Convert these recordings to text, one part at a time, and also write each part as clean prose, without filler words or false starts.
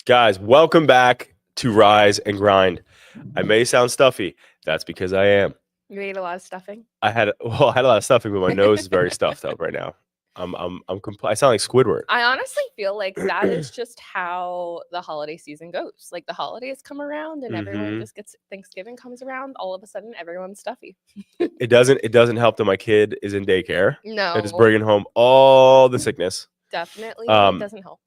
Guys, welcome back to Rise and Grind. I may sound stuffy. That's because I am. You ate a lot of stuffing. I had a lot of stuffing, but my nose is very stuffed up right now. I sound like Squidward. I honestly feel like that is just how the holiday season goes. Like the holidays come around and everyone just gets Thanksgiving comes around, all of a sudden everyone's stuffy. It doesn't help that my kid is in daycare. No. It is bringing home all the sickness. Definitely doesn't help.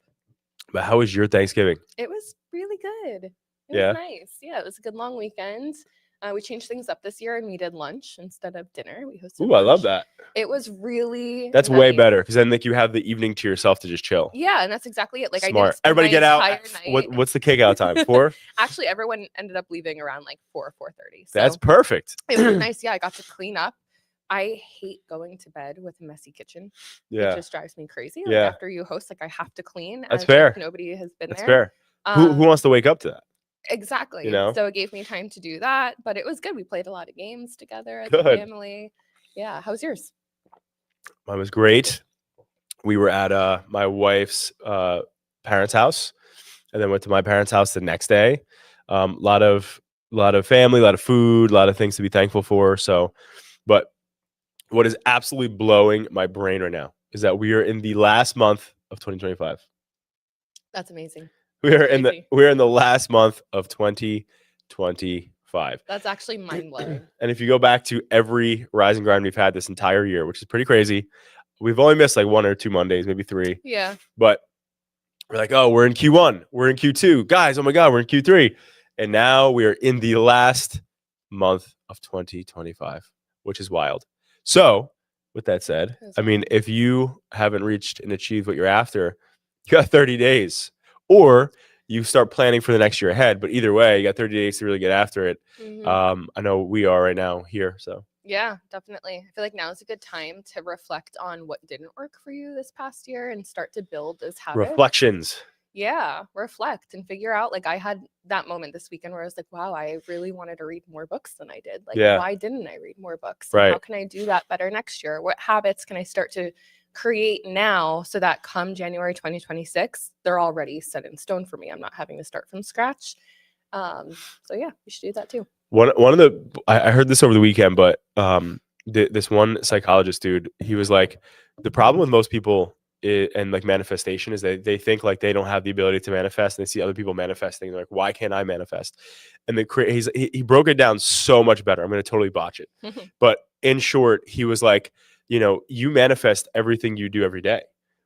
But how was your Thanksgiving? It was really good. It Yeah? was nice. Yeah, it was a good long weekend. We changed things up this year and we did lunch instead of dinner. We hosted Ooh, I love lunch. that. It was really That's nice. way better because then like you have the evening to yourself to just chill. Yeah, and that's exactly it. Like Smart. I didn't spend Everybody my get out. entire night. What's the kick out time? 4? Actually, everyone ended up leaving around like 4:30. So That's perfect. it was nice. Yeah, I got to clean up. I hate going to bed with a messy kitchen. Yeah. It just drives me crazy. Like Yeah. after you host, like I have to clean. That's as fair. if nobody has been That's there. fair. Who wants to wake up to that? Exactly. You know? So it gave me time to do that, but it was good. We played a lot of games together as Good. a family. Yeah. How was yours? Mine was great. We were at my wife's parents' house, and then went to my parents' house the next day. Lot of family, a lot of food, a lot of things to be thankful for. So, but what is absolutely blowing my brain right now is that we are in the last month of 2025. That's amazing. We are in the last month of 2025. That's actually mind blowing. And if you go back to every Rise and Grind we've had this entire year, which is pretty crazy, we've only missed like 1 or 2 Mondays, maybe 3. Yeah. But we're like, oh, we're in Q1, we're in Q2, guys. Oh my God, we're in Q3, and now we are in the last month of 2025, which is wild. So, with that said, I mean, if you haven't reached and achieved what you're after, you got 30 days. Or you start planning for the next year ahead. But either way, you got 30 days to really get after it. I know we are right now here. So yeah, definitely. I feel like now is a good time to reflect on what didn't work for you this past year and start to build those habits. Reflections. Yeah, reflect and figure out. Like I had that moment this weekend where I was like, wow, I really wanted to read more books than I did. Like, why didn't I read more books? Right. How can I do that better next year? What habits can I start to create now so that come January 2026, they're already set in stone for me. I'm not having to start from scratch. So yeah, you should do that too. One of the I heard this over the weekend, but this one psychologist dude, he was like, the problem with most people and like manifestation is that they think like they don't have the ability to manifest, and they see other people manifesting. They're like, why can't I manifest? And he broke it down so much better. I'm going to totally botch it, but in short, he was like, you manifest everything you do every day.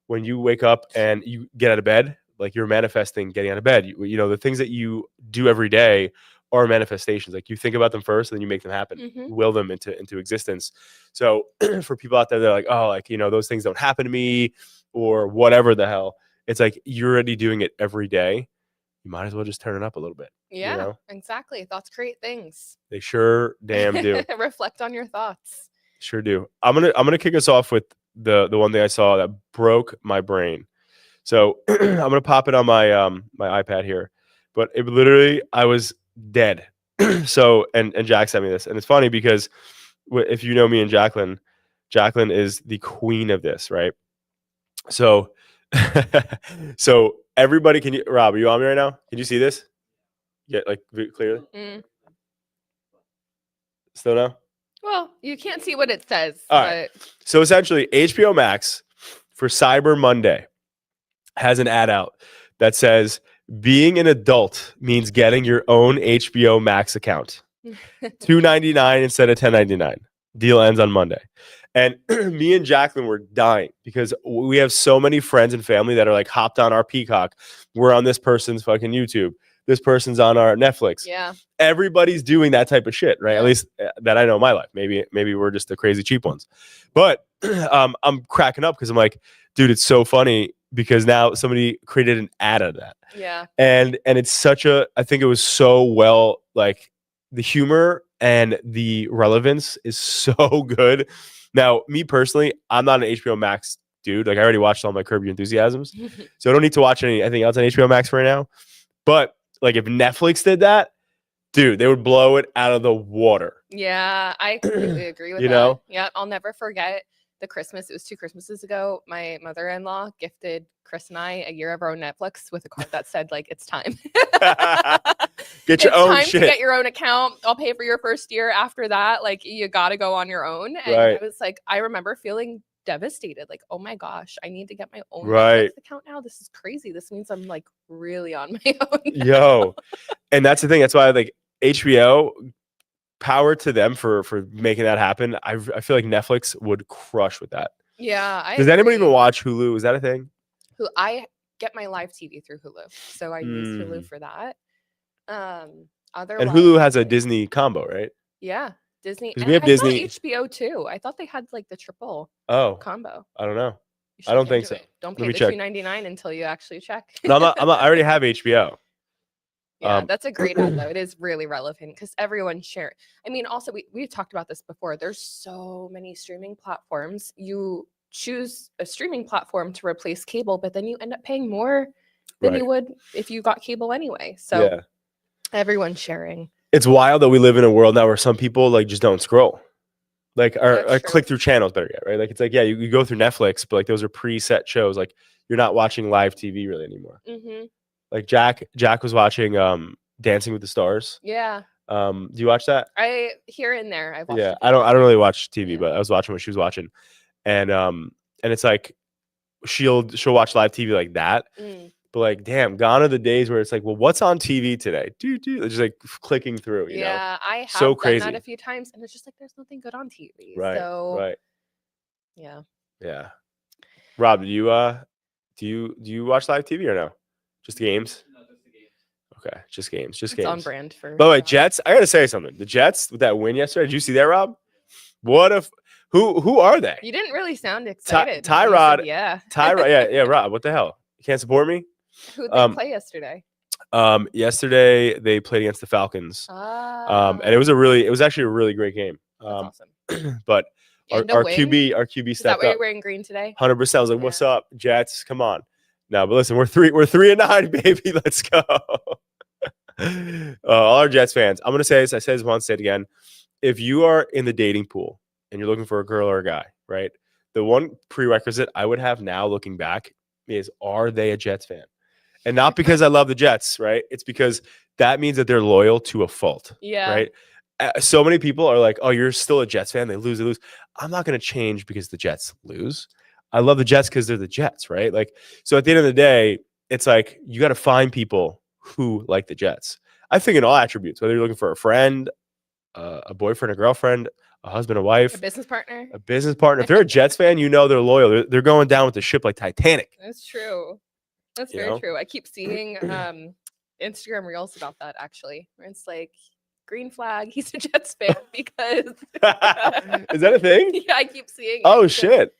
When you wake up and you get out of bed, like you're manifesting getting out of bed. You know, the things that you do every day are manifestations. Like you think about them first and then you make them happen. You will them into existence. So for people out there, they're like, oh, like, those things don't happen to me or whatever the hell. It's like you're already doing it every day. You might as well just turn it up a little bit. Yeah, exactly. Thoughts create things. They sure damn do. Reflect on your thoughts. Sure do. I'm gonna kick us off with the one thing I saw that broke my brain. So I'm gonna pop it on my my iPad here, but it literally, I was dead. So and Jack sent me this, and it's funny because if you know me and Jacqueline is the queen of this, right? So so everybody, Rob, are you on me right now? Can you see this? Yeah, like clearly. Still no? Well, you can't see what it says. All right. So essentially, HBO Max for Cyber Monday has an ad out that says, being an adult means getting your own HBO Max account. $2.99 instead of $10.99. Deal ends on Monday. And me and Jacqueline were dying because we have so many friends and family that are like hopped on our Peacock. We're on this person's fucking YouTube. This person's on our Netflix. Yeah. Everybody's doing that type of shit, right? Yeah. At least that I know in my life. Maybe we're just the crazy cheap ones. But I'm cracking up because I'm like, dude, it's so funny because now somebody created an ad of that. Yeah. And it's such I think it was so well, like the humor and the relevance is so good. Now, me personally, I'm not an HBO Max dude. Like I already watched all my Curb Your Enthusiasms. So I don't need to watch anything else on HBO Max right now. But like if Netflix did that, dude, they would blow it out of the water. Yeah, I completely agree with that. You know? Yeah, I'll never forget the Christmas, it was 2 Christmases ago, my mother-in-law gifted Chris and I a year of our own Netflix with a card that said like, it's time. Get your It's own time shit. to get your own account. I'll pay for your first year. After that, like you got to go on your own. And Right. I was like, I remember feeling devastated. Like, oh my gosh, I need to get my own Right. Netflix account now. This is crazy. This means I'm like really on my own. Yo, and that's the thing. That's why like HBO, power to them for making that happen. I feel like Netflix would crush with that. Yeah. I Does anybody even agree. watch Hulu? Is that a thing? I get my live TV through Hulu, so I use Hulu Mm. for that. And Otherwise, Hulu has a like, Disney combo, right? yeah, Disney. 'Cause And we have I thought Disney- HBO too. I thought they had like the triple Oh, combo. I don't know. You I should don't look think into so. it. Don't Let pay me the check. $2.99 until you actually check. No, I already have HBO. Yeah, that's a great ad though. It is really relevant because everyone share. I mean, also we've talked about this before. There's so many streaming platforms. You choose a streaming platform to replace cable, but then you end up paying more than you would if you got cable anyway. So Yeah. everyone's sharing. It's wild that we live in a world now where some people like just don't scroll. Like or That's click true. through channels better yet, right? Like it's like, yeah, you go through Netflix, but like those are preset shows. Like you're not watching live TV really anymore. Mm-hmm. Like Jack was watching Dancing with the Stars. Yeah, Do you watch that? I here and there. I've watched. Yeah, a few I don't really watch TV, Yeah. but I was watching what she was watching, and it's like she'll watch live TV like that, Mm. but like damn, gone are the days where it's like, well, what's on TV today? Just like clicking through, you know? Yeah, I have So done crazy. that a few times, and it's just like there's nothing good on TV. Right, So right, yeah, yeah. Rob, do you watch live TV or no? Just games? No, just the games. Okay, just games, just it's on games. brand for. By the way, Rob. Jets. I gotta say something. The Jets with that win yesterday. Did you see that, Rob? What if? Who are they? You didn't really sound excited. when you said Tyrod- Yeah. Tyrod. Yeah, Rob. What the hell? You can't support me? Who did they play yesterday? Yesterday they played against the Falcons. And it was actually a really great game. That's awesome. But And our a win? QB Is that stepped why up. you're wearing green today? 100%. I was like, Yeah. "What's up, Jets? Come on." No, but listen, we're 3-9, baby. Let's go. All our Jets fans. I'm gonna say this. I said this once. Say it again. If you are in the dating pool and you're looking for a girl or a guy, right? The one prerequisite I would have now, looking back, is are they a Jets fan? And not because I love the Jets, right? It's because that means that they're loyal to a fault, Yeah. right? So many people are like, "Oh, you're still a Jets fan. They lose, they lose." I'm not going to change because the Jets lose. I love the Jets because they're the Jets, right? Like, so at the end of the day, it's like you got to find people who like the Jets. I think in all attributes, whether you're looking for a friend, a boyfriend, a girlfriend, a husband, a wife, A business partner. a business partner. If they're a Jets fan, you know they're loyal. They're going down with the ship like Titanic. That's true. That's You very know? true. I keep seeing Instagram reels about that actually, where it's like green flag. He's a Jets fan because Is that a thing? yeah, I keep seeing. it Oh because- shit!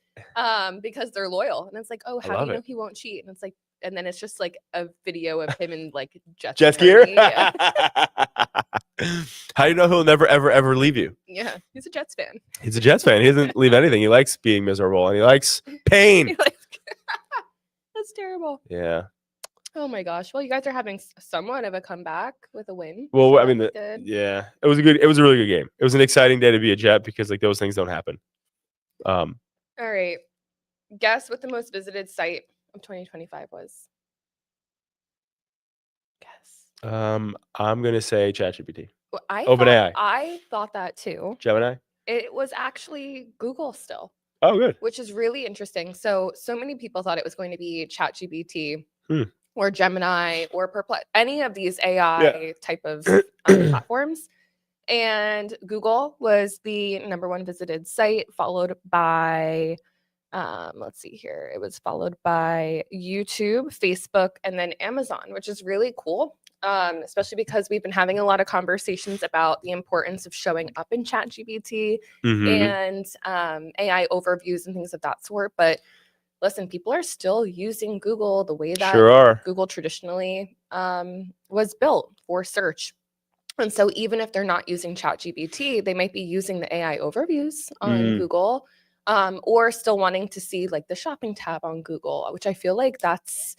Because they're loyal, and it's like, oh, I how do love you know it. he won't cheat? And it's like, and then it's just like a video of him in like Jets gear. attorney. Yeah. How do you know he'll never, ever, ever leave you? Yeah, he's a Jets fan. He's a Jets fan. He doesn't leave anything. He likes being miserable and he likes pain. That's terrible. Yeah. Oh my gosh. Well, you guys are having somewhat of a comeback with a win. Well, so I mean, that's good. yeah, it was a really good game. It was an exciting day to be a Jet because like those things don't happen. All right. Guess what the most visited site of 2025 was? Guess. I'm gonna say ChatGPT, Well, OpenAI. I thought that too. Gemini. It was actually Google still, Oh, good. which is really interesting. So many people thought it was going to be ChatGPT Hmm. or Gemini or Perplex, any of these AI type of platforms. And Google was the #1 visited site, followed by, let's see here, it was followed by YouTube, Facebook, and then Amazon, which is really cool. Especially because we've been having a lot of conversations about the importance of showing up in ChatGPT Mhm. and AI overviews and things of that sort. But listen, people are still using Google the way that Sure are. Google traditionally was built for search. And so even if they're not using ChatGPT, they might be using the AI overviews on Google or still wanting to see like the shopping tab on Google, which I feel like that's,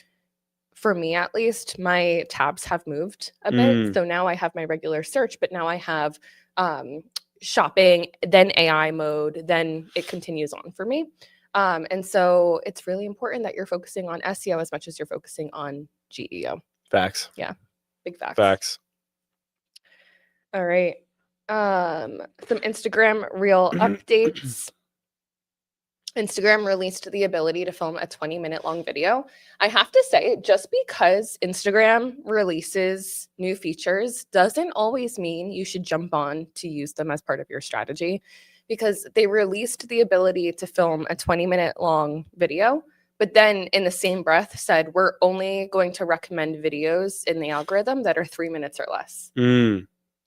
for me at least, my tabs have moved a bit. So now I have my regular search, but now I have shopping, then AI mode, then it continues on for me. And so it's really important that you're focusing on SEO as much as you're focusing on GEO. Facts. Big facts. Facts. All right. Some Instagram reel updates. Instagram released the ability to film a 20-minute long video. I have to say, just because Instagram releases new features doesn't always mean you should jump on to use them as part of your strategy, because they released the ability to film a 20-minute long video, but then in the same breath said, we're only going to recommend videos in the algorithm that are 3 minutes or less.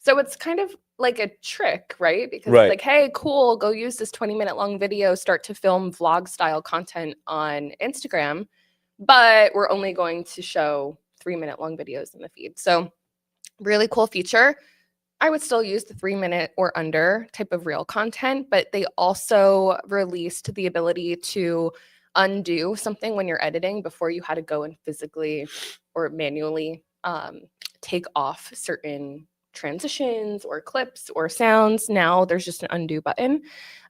So it's kind of like a trick, right? Because it's like, hey, cool, go use this 20-minute long video, start to film vlog style content on Instagram, but we're only going to show 3-minute long videos in the feed. So really cool feature. I would still use the 3-minute or under type of reel content, but they also released the ability to undo something when you're editing before you had to go and physically or manually take off certain transitions or clips or sounds. Now there's just an undo button.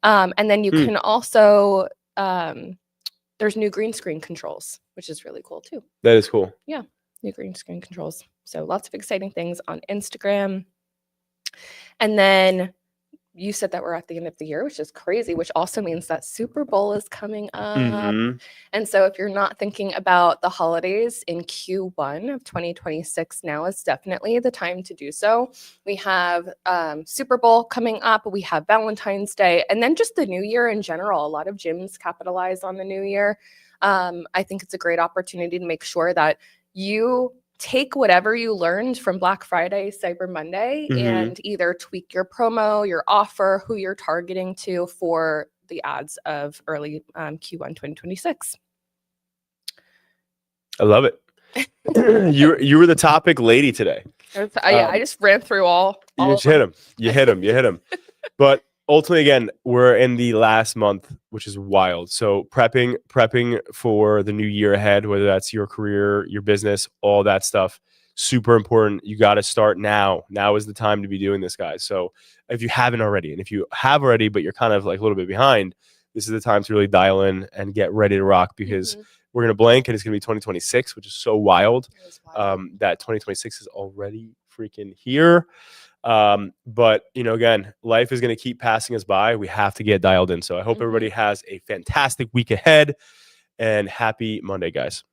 And then you can also, there's new green screen controls, which is really cool too. That is cool. Yeah, new green screen controls. So lots of exciting things on Instagram. And then you said that we're at the end of the year, which is crazy, which also means that Super Bowl is coming up. And so if you're not thinking about the holidays in Q1 of 2026, now is definitely the time to do so. We have Super Bowl coming up. We have Valentine's Day, and then just the new year in general. A lot of gyms capitalize on the new year. I think it's a great opportunity to make sure that you take whatever you learned from Black Friday, Cyber Monday, and either tweak your promo, your offer, who you're targeting to for the ads of early Q1 2026. I love it. You were the topic lady today. I just ran through all you just hit him. You hit him. But ultimately, again, we're in the last month, which is wild. So prepping for the new year ahead, whether that's your career, your business, all that stuff, super important. You got to start now. Now is the time to be doing this, guys. So if you haven't already, and if you have already, but you're kind of like a little bit behind, this is the time to really dial in and get ready to rock, because we're going to blank and it's going to be 2026, which is so wild. That 2026 is already freaking here. But again, life is going to keep passing us by. We have to get dialed in. So I hope everybody has a fantastic week ahead, and happy Monday, guys.